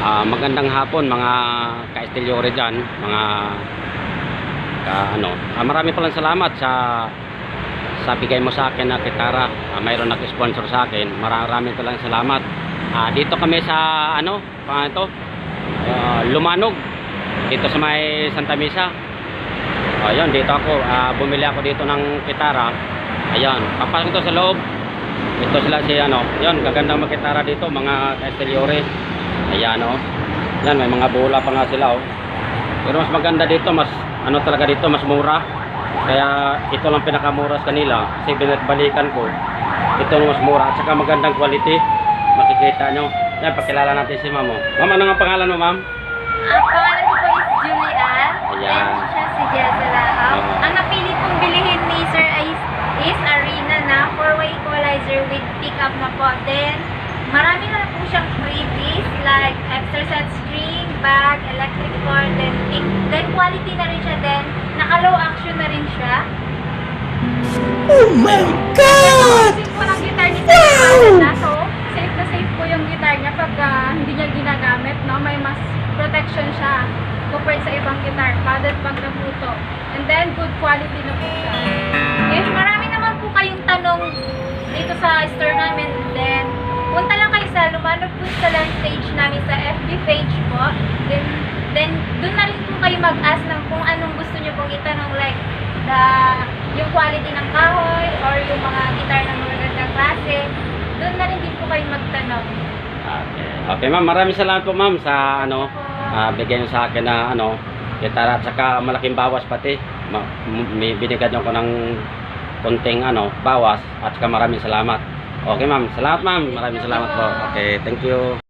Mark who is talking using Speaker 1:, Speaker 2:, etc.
Speaker 1: Magandang hapon mga ka-estilyore dyan, mga marami palang salamat sa bigay mo sa akin na gitara. Mayroon nag-sponsor sa akin, maraming palang salamat. Dito kami sa Lumanog, dito sa may Santa Misa. Ayun, dito ako, bumili ako dito ng gitara. Ayan, papasok ito sa loob. Ito sila si yun, gagandang magkitara dito mga ka-estilyore. Ayan yan, may mga bola pa nga sila pero mas maganda dito, mas talaga dito, mas mura. Kaya ito lang pinakamura sa kanila kasi binabalikan ko ito mas mura at saka magandang quality. Makikita nyo yan, pakilala natin si ma'am. Ma'am, ano nga pangalan mo, ma'am?
Speaker 2: Pangalan ko po is Julian.
Speaker 1: Ayan.
Speaker 2: And siya si Jezalao. Ang napili kong bilihin ni Sir is Arena na 4-way equalizer with pickup na po. Then marami na po siyang freebies like exercise string, bag, electric cord, then quality na rin siya, then naka-low action na rin siya.
Speaker 3: Oh my God!
Speaker 2: Safe po ng guitar ni Sir na, so safe na safe po yung guitar niya pag hindi niya ginagamit, no? May mas protection siya compared sa ibang guitar, padded pag naputo. And then good quality na po siya. If marami naman po kayong tanong dito sa store namin, then punta lang kayo sa Lumanog po sa land page namin sa FB page po. Then doon na rin po kayo mag-ask ng kung anong gusto nyo pong itanong, like yung quality ng kahoy or yung mga guitar ng magagandang klase. Doon na rin din po kayo magtanong.
Speaker 1: Okay ma'am, maraming salamat po ma'am sa bigyan nyo sa akin na gitara at saka malaking bawas pati. Binigyan nyo ko ng konting bawas at saka maraming salamat. Okay ma'am, salamat ma'am, maraming salamat po. Okay, thank you.